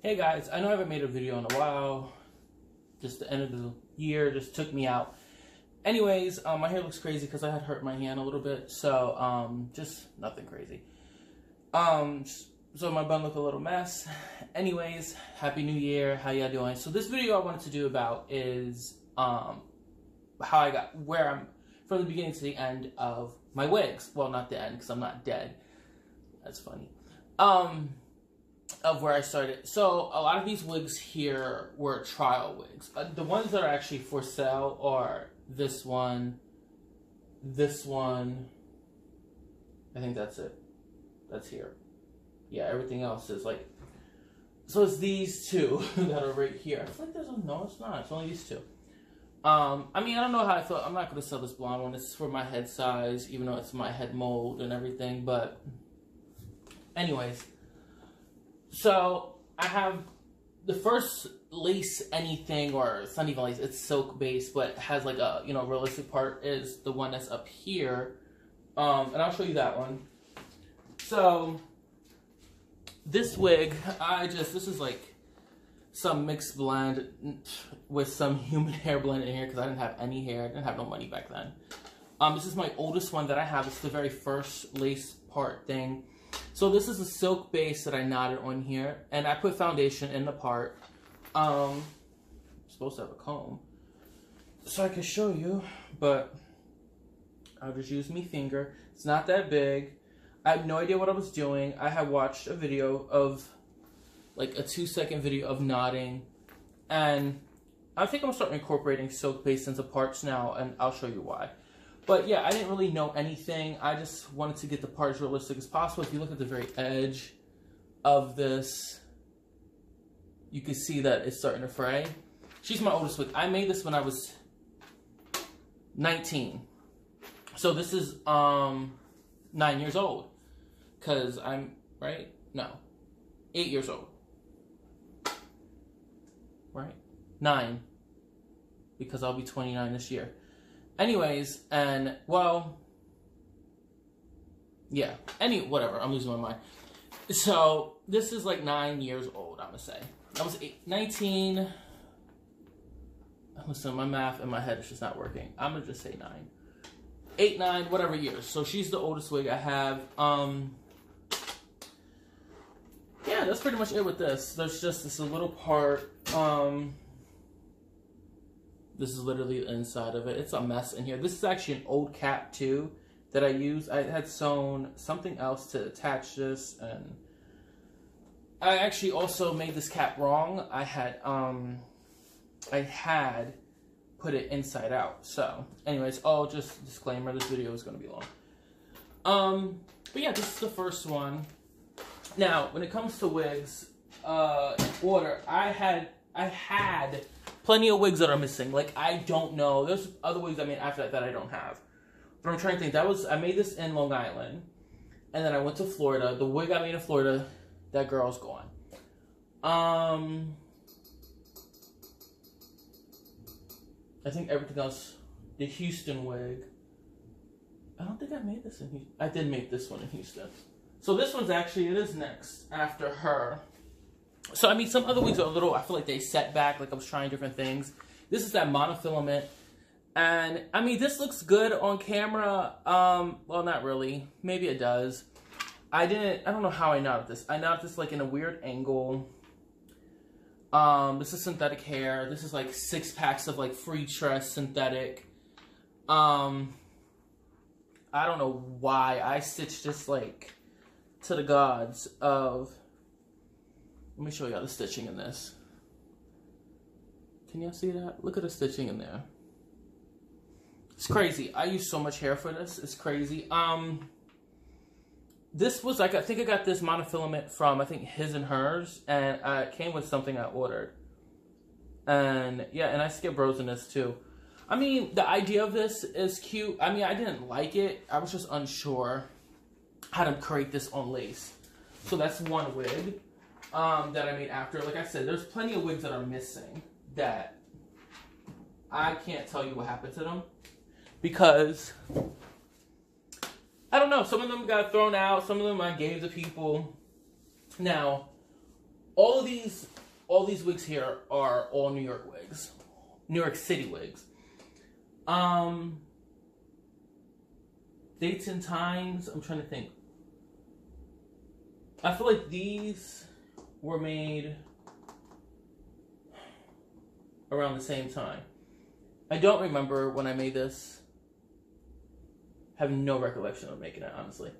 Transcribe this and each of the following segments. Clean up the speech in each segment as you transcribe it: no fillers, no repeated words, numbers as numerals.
Hey guys, I know I haven't made a video in a while. Just the end of the year just took me out. Anyways, my hair looks crazy because I had hurt my hand a little bit. So, just nothing crazy. So my bun look a little mess. Anyways, Happy New Year. How y'all doing? So this video I wanted to do about is, how I got, where I'm, from the beginning to the end of my wigs. Well, not the end, because I'm not dead. That's funny. Of where I started. So a lot of these wigs here were trial wigs. The ones that are actually for sale are this one. I think that's it. That's here. Yeah, everything else is like, so it's these two that are right here. I feel like there's no, it's not. It's only these two. I mean, I don't know how I feel. I'm not going to sell this blonde one. It's for my head size, even though it's my head mold and everything. But anyways, so I have the first lace anything, or it's not even lace, it's silk base, but has like a, you know, realistic part is the one that's up here. And I'll show you that one. So this wig, this is like some mixed blend with some human hair blend in here because I didn't have any hair. I didn't have no money back then. This is my oldest one that I have. It's the very first lace part thing. So this is a silk base that I knotted on here, and I put foundation in the part. I'm supposed to have a comb so I can show you, but I'll just use my finger. It's not that big. I have no idea what I was doing. I had watched a video of, like a 2-second video of knotting, and I think I'm gonna start incorporating silk base into parts now, and I'll show you why. But yeah, I didn't really know anything. I just wanted to get the parts realistic as possible. If you look at the very edge of this, you can see that it's starting to fray. She's my oldest wig. I made this when I was 19. So this is 9 years old. Because I'm, right? No. 8 years old. Right? 9. Because I'll be 29 this year. Anyways, and, well, yeah. Whatever, I'm losing my mind. So, this is like 9 years old, I'm gonna say. I was 19. Listen, my math in my head is just not working. I'm gonna just say 9. 8, 9, whatever years. So, she's the oldest wig I have. Yeah, that's pretty much it with this. There's just this little part, this is literally the inside of it. It's a mess in here. This is actually an old cap too that I used. I had sewn something else to attach this, and I actually also made this cap wrong. I had put it inside out. So, anyways, just disclaimer, this video is going to be long. But yeah, this is the first one. Now, when it comes to wigs, in order, I had plenty of wigs that are missing. Like, I don't know. There's other wigs I made after that I don't have. But I'm trying to think. I made this in Long Island. And then I went to Florida. The wig I made in Florida, that girl's gone. I think everything else, the Houston wig. I don't think I made this in Houston. I did make this one in Houston. So this one's actually, it is next after her. So, I mean, some other wigs are a little, I feel like they set back, like I was trying different things. This is that monofilament. And, I mean, this looks good on camera. Well, not really. Maybe it does. I don't know how I knotted this. I knotted this, like, in a weird angle. This is synthetic hair. This is, like, 6 packs of, like, free tress synthetic. I don't know why. I stitched this, like, to the gods of... Let me show y'all the stitching in this. Can y'all see that? Look at the stitching in there. It's crazy. I use so much hair for this. It's crazy. This was like, I think I got this monofilament from, I think, His and Hers. And it came with something I ordered. And, yeah, and I skip rows in this, too. I mean, the idea of this is cute. I mean, I didn't like it. I was just unsure how to create this on lace. So that's one wig. That I made after. Like I said, there's plenty of wigs that are missing that I can't tell you what happened to them because I don't know. Some of them got thrown out. Some of them I gave to people. Now, all these wigs here are all New York wigs. New York City wigs. Dates and times, I'm trying to think. I feel like these were made around the same time. I don't remember when I made this. I have no recollection of making it, honestly.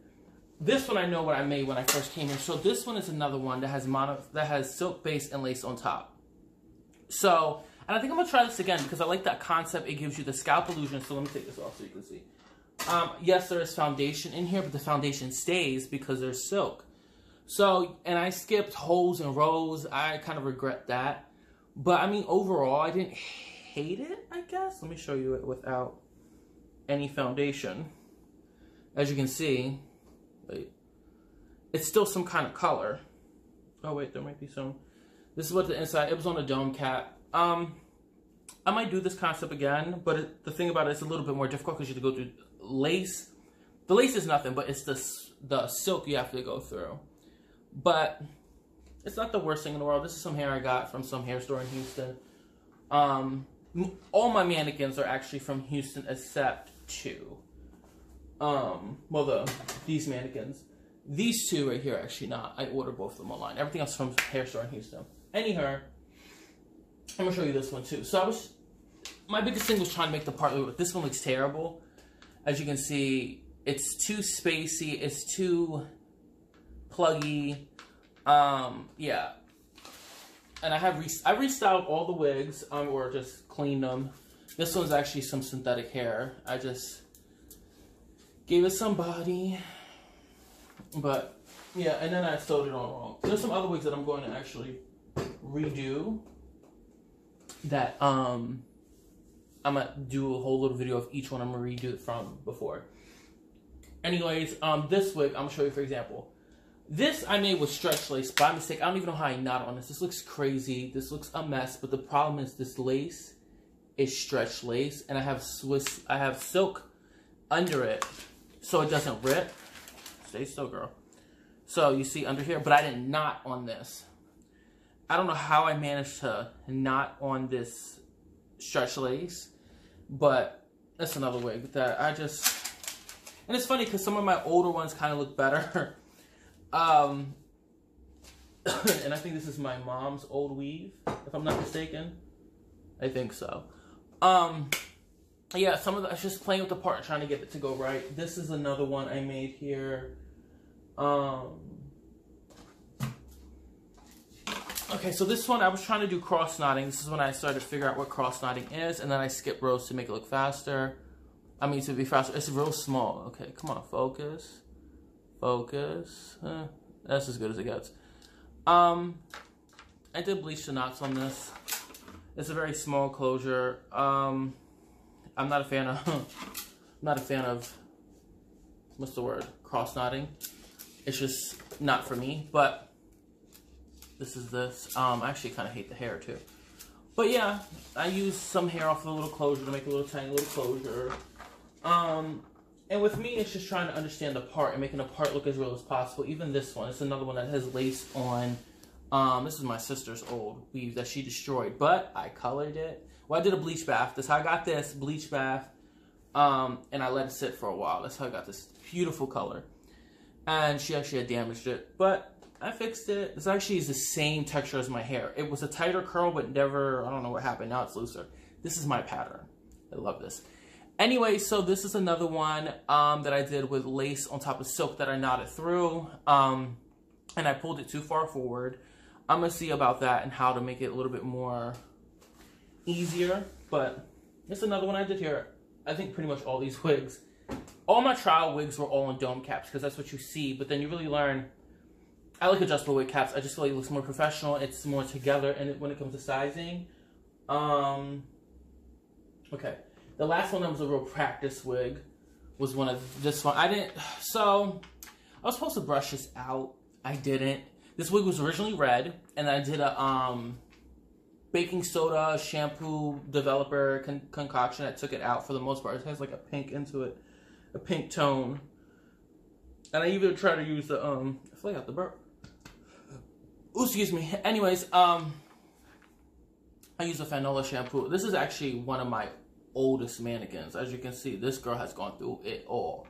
This one I know what I made when I first came here. So this one is another one that has silk base and lace on top. So, and I think I'm gonna try this again because I like that concept. It gives you the scalp illusion. So let me take this off so you can see. Yes, there is foundation in here, but the foundation stays because there's silk. So, and I skipped holes and rows. I kind of regret that. But I mean, overall, I didn't hate it, I guess. Let me show you it without any foundation. As you can see, wait, it's still some kind of color. Oh wait, there might be some. This is what the inside, it was on a dome cap. I might do this concept again, but the thing about it is a little bit more difficult because you have to go through lace. The lace is nothing, but it's the silk you have to go through. But it's not the worst thing in the world. This is some hair I got from some hair store in Houston. All my mannequins are actually from Houston except two. Well, these mannequins. These two right here are actually not. I ordered both of them online. Everything else from hair store in Houston. Anyhow, I'm gonna show you this one too. So my biggest thing was trying to make the part look. This one looks terrible. As you can see, it's too spacey. It's too pluggy. Yeah. And I restyled all the wigs, or just cleaned them. This one's actually some synthetic hair. I just gave it some body. But yeah, and then I sewed it on wrong. There's some other wigs that I'm going to actually redo. That I'm gonna do a whole little video of each one I'm gonna redo it from before. Anyways, this wig I'm gonna show you for example. This I made with stretch lace by mistake. I don't even know how I knot on this. This looks crazy. This looks a mess. But the problem is this lace is stretch lace, and I have silk under it, so it doesn't rip. Stay still, girl. So you see under here, but I didn't knot on this. I don't know how I managed to knot on this stretch lace, but that's another wig that I just. And it's funny because some of my older ones kind of look better. And I think this is my mom's old weave, if I'm not mistaken. I think so. Yeah, some of the, I was just playing with the part, trying to get it to go right. This is another one I made here. Okay, so this one I was trying to do cross knotting. This is when I started to figure out what cross knotting is, and then I skipped rows to make it look faster. I mean, to be faster. It's real small. Okay, come on, focus. Focus. That's as good as it gets. I did bleach the knots on this. It's a very small closure. I'm not a fan of what's the word? Cross knotting. It's just not for me. But this is this. I actually kind of hate the hair too. But yeah, I used some hair off of the little closure to make a little tiny little closure. And with me, it's just trying to understand the part and making the part look as real as possible. Even this one, it's another one that has lace on. This is my sister's old weave that she destroyed, but I colored it. Well, I did a bleach bath. That's how I got this bleach bath. And I let it sit for a while. That's how I got this beautiful color. And she actually had damaged it, but I fixed it. This actually is the same texture as my hair. It was a tighter curl, but never, I don't know what happened. Now it's looser. This is my pattern. I love this. Anyway, so this is another one that I did with lace on top of silk that I knotted through. And I pulled it too far forward. I'm going to see about that and how to make it a little bit more easier. But it's another one I did here. I think pretty much all these wigs. All my trial wigs were all in dome caps because that's what you see. But then you really learn. I like adjustable wig caps. I just feel like it looks more professional. It's more together and when it comes to sizing. Okay. The last one that was a real practice wig was one of this one. So I was supposed to brush this out. I didn't. This wig was originally red, and I did a baking soda shampoo developer concoction that took it out for the most part. It has like a pink into it, a pink tone. And I even tried to use the, I feel like I got the burp. Ooh, excuse me. Anyways, I use a Fanola shampoo. This is actually one of my oldest mannequins. As you can see, this girl has gone through it all.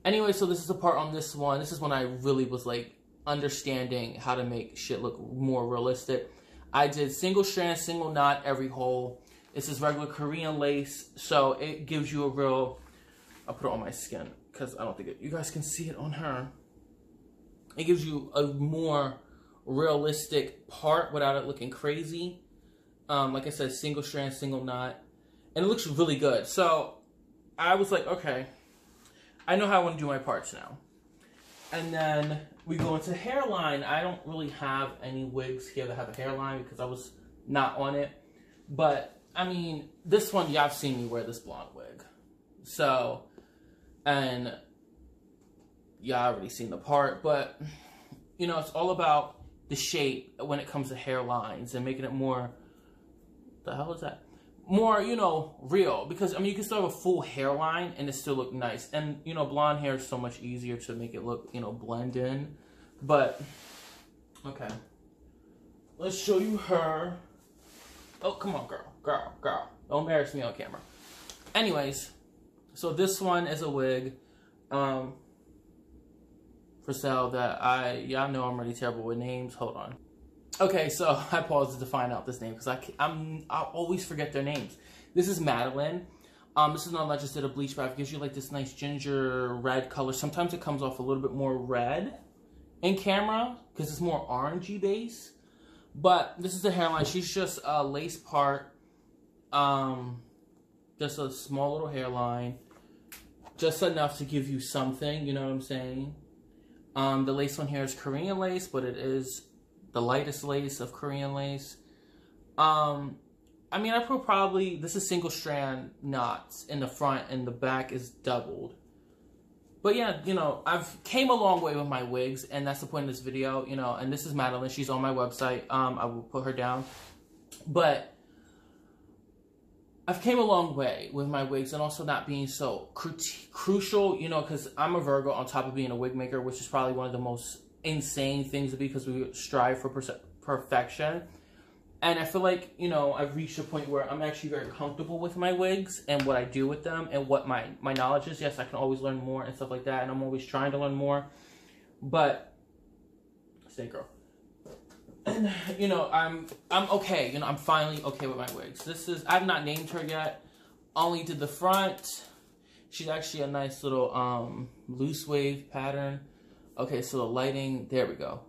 Anyway, so this is the part on this one. This is when I really was like understanding how to make shit look more realistic. I did single strand, single knot, every hole. This is regular Korean lace, so it gives you a real... I'll put it on my skin because I don't think you guys can see it on her. It gives you a more realistic part without it looking crazy. Like I said, single strand, single knot. And it looks really good. So I was like, okay, I know how I want to do my parts now. And then we go into hairline. I don't really have any wigs here that have a hairline because I was not on it. But, I mean, this one, y'all have seen me wear this blonde wig. So, and y'all already seen the part. But, you know, it's all about the shape when it comes to hairlines and making it more... The hell is that? More, you know, real. Because, I mean, you can still have a full hairline and it still look nice. And, you know, blonde hair is so much easier to make it look, you know, blend in. But, okay. Let's show you her. Oh, come on, girl. Girl. Don't embarrass me on camera. Anyways, so this one is a wig for sale that y'all know I'm really terrible with names. Hold on. Okay, so I paused to find out this name because I always forget their names. This is Madeline. This is not like I just did a bleach bath. It gives you like this nice ginger red color. Sometimes it comes off a little bit more red in camera because it's more orangey base. But this is the hairline. She's just a lace part. Just a small little hairline. Just enough to give you something, you know what I'm saying? The lace on here is Korean lace, but it is the lightest lace of Korean lace. I mean, I put probably, this is single strand knots in the front and the back is doubled. But yeah, you know, I've came a long way with my wigs and that's the point of this video, you know, and this is Madeline. She's on my website. I will put her down. But I've came a long way with my wigs and also not being so crucial, you know, because I'm a Virgo on top of being a wig maker, which is probably one of the most insane things to be because we strive for perfection. And I feel like, you know, I've reached a point where I'm actually very comfortable with my wigs and what I do with them and what my knowledge is. Yes, I can always learn more and stuff like that, and I'm always trying to learn more. But stay girl. And you know, I'm okay. You know, I'm finally okay with my wigs. This is, I've not named her yet. Only did the front. She's actually a nice little loose wave pattern. Okay, so the lighting, there we go.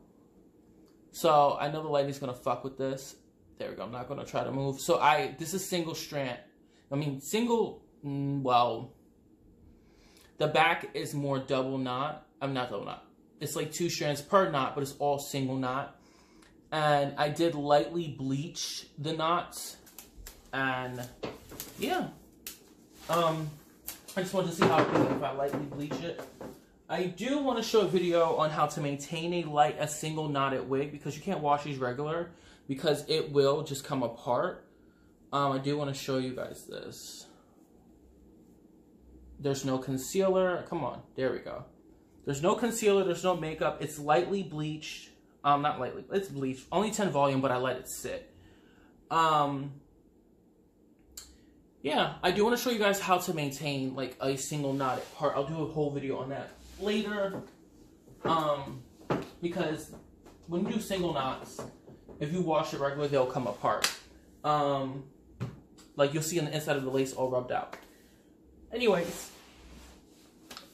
So I know the lighting's gonna fuck with this. There we go, I'm not gonna try to move. So this is single strand. I mean, well, the back is more double knot. I'm not double knot. It's like 2 strands per knot, but it's all single knot. And I did lightly bleach the knots. And yeah. I just wanted to see how it feels if I lightly bleach it. I do want to show a video on how to maintain a single knotted wig because you can't wash these regular because it will just come apart. I do want to show you guys this. There's no concealer. Come on. There we go. There's no concealer. There's no makeup. It's lightly bleached. Not lightly. It's bleached. Only 10 volume, but I let it sit. Yeah, I do want to show you guys how to maintain like a single knotted part. I'll do a whole video on that later, because when you do single knots, if you wash it regularly, they'll come apart. Like you'll see on the inside of the lace all rubbed out. Anyways,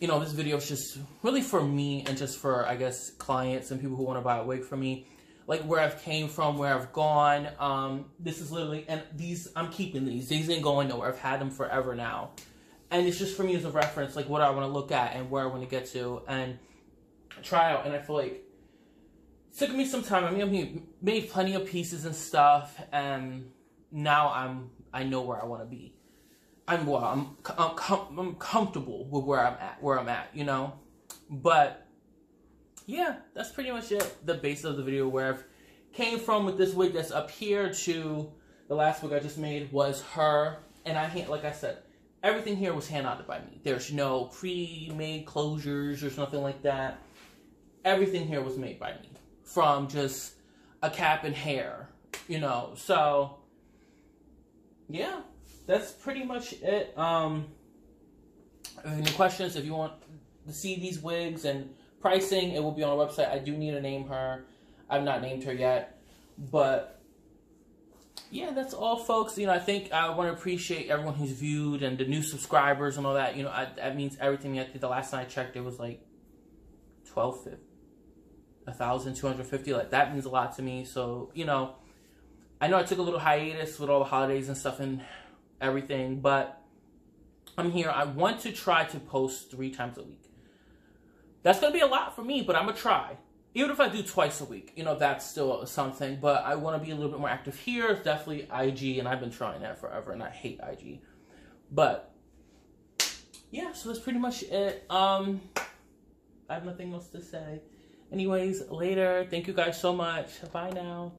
you know, this video is just really for me and just for, I guess, clients and people who want to buy a wig from me. Like where I've came from, where I've gone. This is literally, and these, I'm keeping these. These ain't going nowhere. I've had them forever now. And it's just for me as a reference, like what I want to look at and where I want to get to and try out. And I feel like it took me some time. I mean, I made plenty of pieces and stuff, and now I know where I want to be. I'm comfortable with where I'm at, you know. But yeah, that's pretty much it. The base of the video where I've came from with this wig that's up here to the last wig I just made was her, and like I said. Everything here was hand-knotted by me. There's no pre-made closures. There's nothing like that. Everything here was made by me. From just a cap and hair, you know. So yeah, that's pretty much it. Any questions? If you want to see these wigs and pricing, it will be on our website. I do need to name her. I've not named her yet, but yeah, that's all, folks. You know, I think I want to appreciate everyone who's viewed and the new subscribers and all that. You know, that means everything. I think the last time I checked, it was like 1,250. Like, that means a lot to me. So, you know, I know I took a little hiatus with all the holidays and stuff and everything, but I'm here. I want to try to post 3 times a week. That's going to be a lot for me, but I'm going to try. Even if I do twice a week, you know, that's still something. But I want to be a little bit more active here. It's definitely IG, and I've been trying that forever, and I hate IG. But yeah, so that's pretty much it. I have nothing else to say. Anyways, later. Thank you guys so much. Bye now.